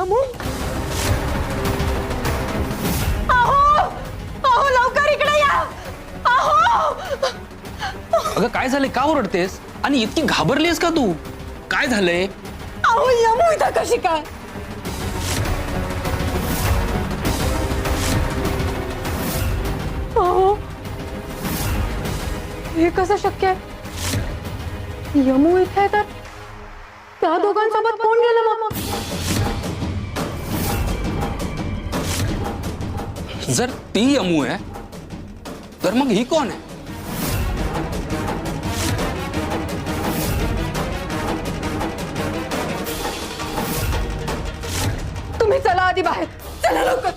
यमू, अहो अहो लवकर इकडे या. अहो अगं काय झालंय, का ओरडतेस आणि इतकी घाबरलीस का तू? काय झालंय? अहो यमू इथं कशी काय? अहो हे कसं शक्य आहे? यमू इथे तर त्या दोघांसोबत कोण गेलं मग? जर ती यमू आहे तर मग ही कोण आहे? तुम्ही चला आधी बाहेर, चला लवकर.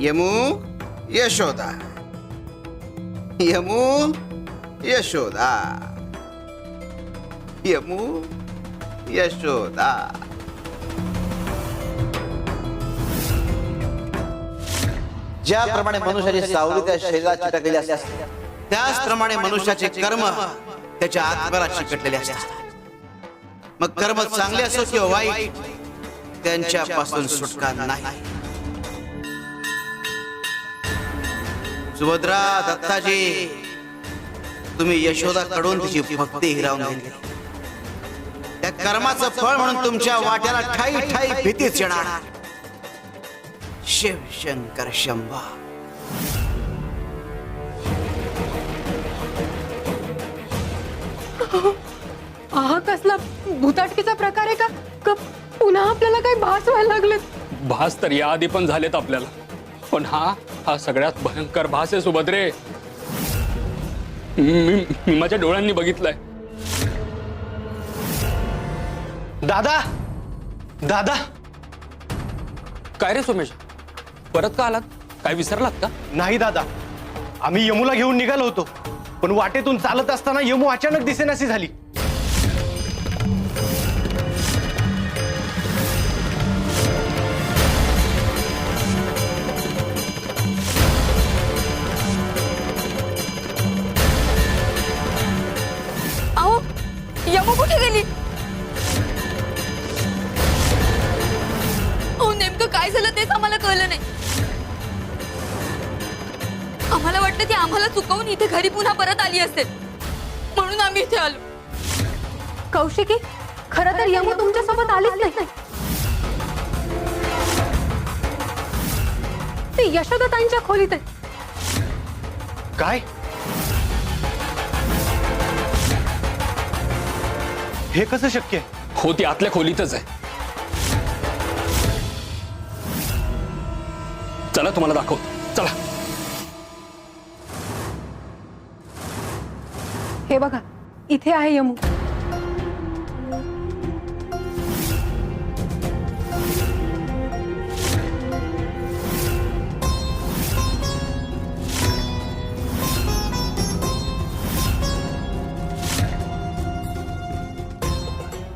यमू यशोदा, यमू यशोदा, यमू यशोदा. ज्याप्रमाणे मनुष्याची सावली त्या शरीरात चिकटलेली असते, त्याचप्रमाणे मनुष्याचे कर्म त्याच्या आत्म्याला चिकटलेले असतात. मग कर्म चांगले असो किंवा वाईट, त्यांच्यापासून सुटका नाही. सुभद्रा, दत्ताजी, तुम्ही यशोदाकडून तिची भक्ती हिरावून घेतली. त्या कर्माचं फळ म्हणून तुमच्या वाट्याला ठाई ठाई भीतीच येणार. शिव शंकर शंभा. हा कसला भूताटकीचा प्रकार आहे का? पुन्हा आपल्याला काही भास व्हायला लागले? भास तर याआधी पण झालेत आपल्याला, पण हा सगळ्यात भयंकर भास आहे सुभद्रे. मी माझ्या डोळ्यांनी बघितलंय. दादा, दादा. काय रे सोमेश, परत का आलात? काय विसरलात का? नाही दादा, आम्ही यमूला घेऊन निघालो होतो, पण वाटेतून चालत असताना यमू अचानक दिसेनाशी झाली. अहो यमू कुठे गेली? अहो नेमकं काय झालं तेच आम्हाला कळलं नाही. आम्हाला वाटतं ती आम्हाला चुकवून इथे घरी पुन्हा परत आली असेल, म्हणून आम्ही इथे आलो. कौशिकी, खरं तर यमू तुमच्या सोबत आलीच नाही. ती यशोदाताईंच्या खोलीत आहे. काय? हे कसं शक्य आहे? हो, ती आतल्या खोलीतच आहे. चला तुम्हाला दाखव, चला. हे बघा, इथे आहे यमू.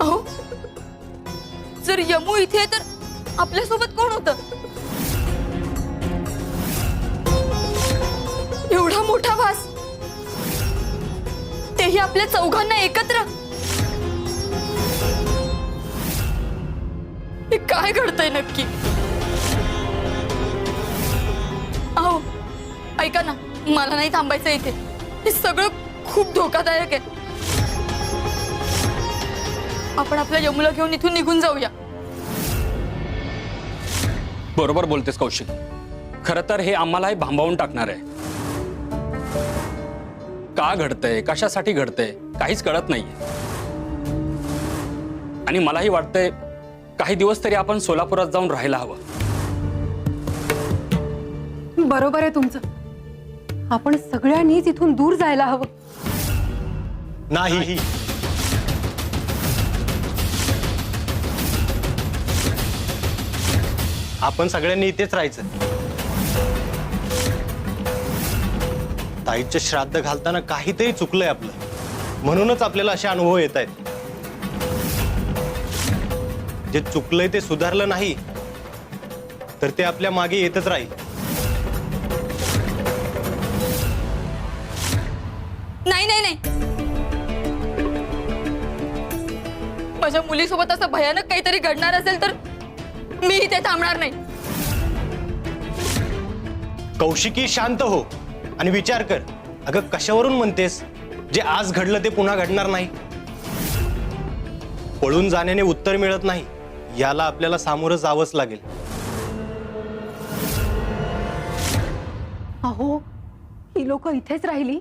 अहो, जर यमू इथे तर आपल्यासोबत कोण होतं? एवढा मोठा भास, तेही आपल्या चौघांना एकत्र. हे काय घडतंय नक्की? अहो ऐका ना, मला नाही थांबायचं इथे. हे सगळं खूप धोकादायक आहे. आपण आपल्या यमूला घेऊन इथून निघून जाऊया. बरोबर बोलतेस कौशिक. खरं तर हे आम्हालाही भांबावून टाकणार आहे. का घडतंय, कशासाठी घडतंय, काहीच कळत नाहीये. आणि मलाही वाटतंय काही दिवस तरी आपण सोलापुरात जाऊन राहायला हवं. बरोबर आहे तुमचं. आपण सगळ्यांनीच इथून दूर जायला हवं. नाही, आपण सगळ्यांनी इथेच राहायचं. ताईचं श्राद्ध घालताना काहीतरी चुकलंय आपलं, म्हणूनच आपल्याला असे अनुभव येत आहेत. जे चुकलंय ते सुधारलं नाही तर ते आपल्या मागे येतच राहील. माझ्या मुलीसोबत असं भयानक काहीतरी घडणार असेल तर मी इथे थांबणार नाही. कौशिकी, शांत हो आणि विचार कर. अगं कशावरून म्हणतेस जे आज घडलं ते पुन्हा घडणार नाही? पळून जाण्याने उत्तर मिळत नाही, याला आपल्याला सामोरं जावंच लागेल. अहो, ही लोक इथेच राहिली.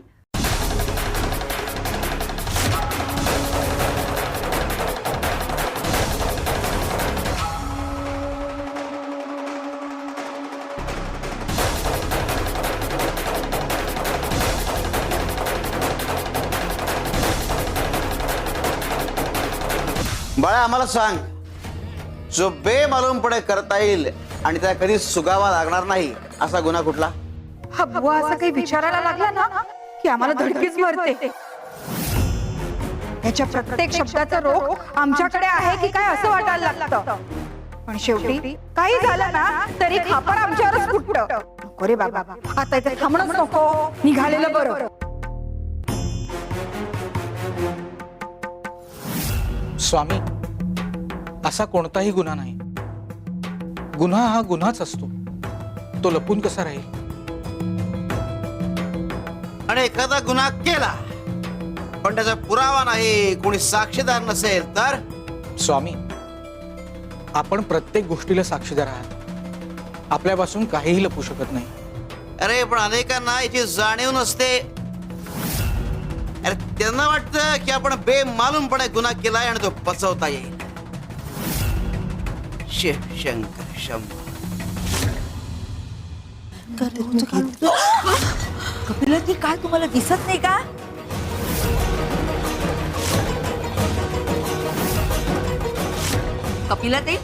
बाळा, आम्हाला सांग, जो बेमालूमपणे करता येईल आणि त्याला कधी सुगावा लागणार नाही असा गुन्हा कुठला? हा बुवा असं काही विचारायला लागला ना की आम्हाला धडकीच भरते. त्याच्या प्रत्येक शब्दाचा रोख आमच्याकडे आहे की काय असं वाटायला लागतं. पण शेवटी काही झालं ना तरी खापर आमच्यावरच फुटतं. नको रे बाबा, आता इथे थांबणंच नको, निघालेलं बरं. स्वामी, असा कोणताही गुन्हा नाही. गुन्हा हा गुन्हाच असतो, तो लपून कसा राहील? आणि एखादा गुन्हा केला पण त्याचा पुरावा नाही, कोणी साक्षीदार नसेल तर? स्वामी, आपण प्रत्येक गोष्टीला साक्षीदार आहात. आपल्यापासून काहीही लपू शकत नाही. अरे पण अनेकांना याची जाणीव नसते. अरे त्यांना वाटतं की आपण बेमालूमपणे गुन्हा केलाय आणि तो पचवता येईल. शिवशंकर शंभो. कपिला, ती काय तुम्हाला दिसत नाही का? कपिला ताई,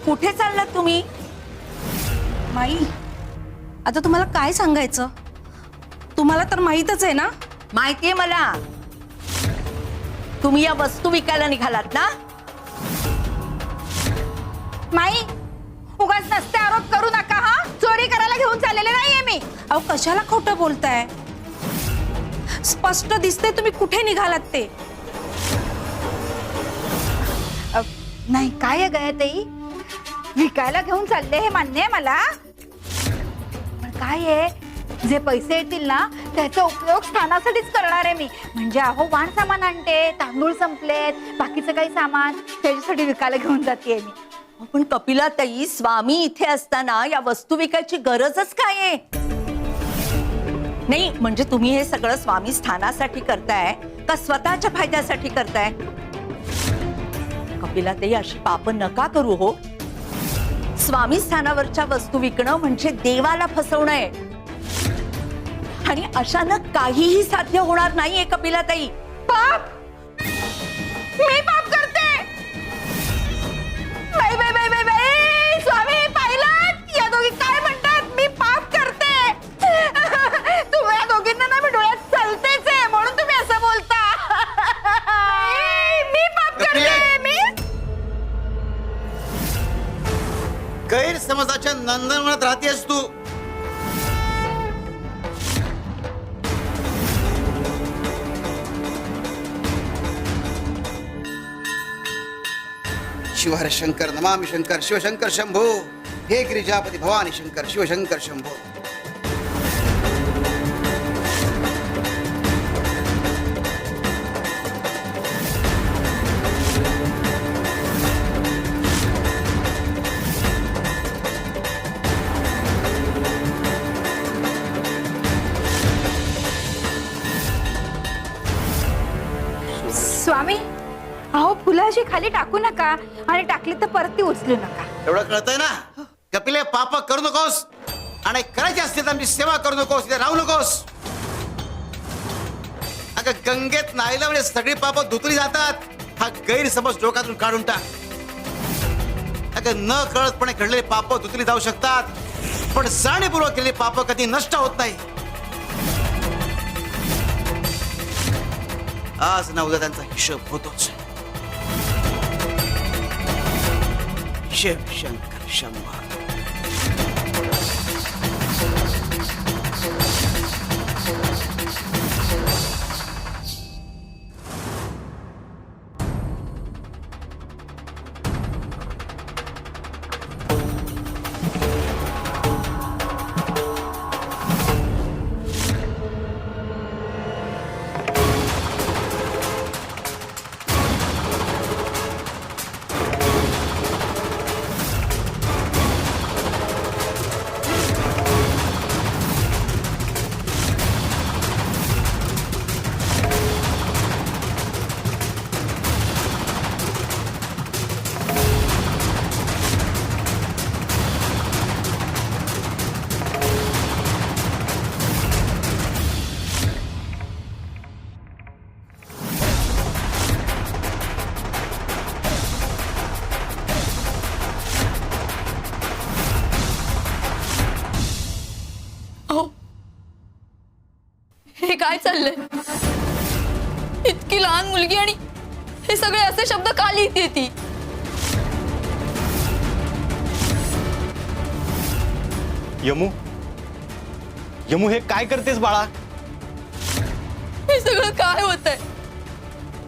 कुठे चाललात तुम्ही? माई, आता तुम्हाला काय सांगायचं? तुम्हाला तर माहीतच आहे ना. माहितीये मला, तुम्ही या वस्तू विकायला निघालात ना? माई, उगाच नसते आरोप करू नका. हा, चोरी करायला घेऊन चाललेले नाहीये मी. अहो, कशाला खोटं बोलताय? स्पष्ट दिसते तुम्ही कुठे निघालात ते. नाही, काय आहे गया ताई, विकायला घेऊन चालले हे मान्य आहे मला. पण काय आहे, जे पैसे येतील ना त्याचा उपयोग स्थानासाठीच करणार आहे मी. म्हणजे अहो, वाण सामान आणते, तांदूळ संपलेत, बाकीचं काही सामान त्याच्यासाठी विकायला घेऊन जाते मी. पण कपिला ताई, स्वामी इथे असताना या वस्तू विकायची गरजच काय आहे? नाही म्हणजे तुम्ही हे सगळं स्वामी स्थानासाठी करताय का स्वतःच्या फायद्यासाठी करताय? कपिला ताई, अशी पाप नका करू हो. स्वामी स्थानावरच्या वस्तू विकणं म्हणजे देवाला फसवणं आहे. आणि अशानं काहीही साध्य होणार नाहीये कपिला ताई. पाप? मी पाप करते? बाई बाई बाई बाई बाई, स्वामी पाहिलं या दोघी काय म्हणतात? मी पाप करते. तुम्ही या दोघींना ना मी डोळ्यात चालतेच आहे म्हणून तुम्ही असं बोलता. मी पाप करते. मी गैरसमजाच्या नंदनवनात राहतेस तू. शिवहर शंकर नमामि शंकर शिवशंकर शंभो. हे गिरिजापती भवानी शंकर शिवशंकर शंभो. स्वामी, अहो, फुलं अशी खाली टाकू नका आणि टाकली तर परत ती उचलू नका. एवढं कळतंय ना? कपिले, पाप करू नकोस आणि करायची असतील तर आमची सेवा करू नकोस, इथे राहू नकोस. अगं, गंगेत नाहीलं म्हणजे सगळी पाप धुतली जातात. हा गैरसमज डोक्यातून काढून टाक. अगं, न कळतपणे घडलेली पाप धुतली जाऊ शकतात, पण जाणीवपूर्वक केलेली पाप कधी नष्ट होत नाही. आज ना उद्या त्यांचा हिशोब होतोच. शिव शंकर शंभो. काय चाललंय? इतकी लहान मुलगी आणि हे सगळे असे शब्द का लिहिते ती? यमू, यमू हे काय करतेस बाळा? हे सगळं काय होतंय?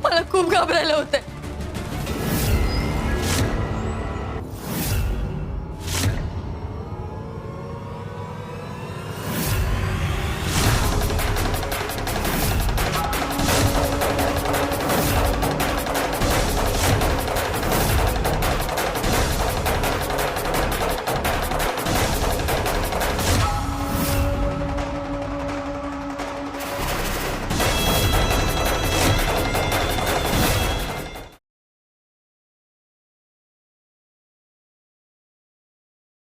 मला खूप घाबरायला होतंय.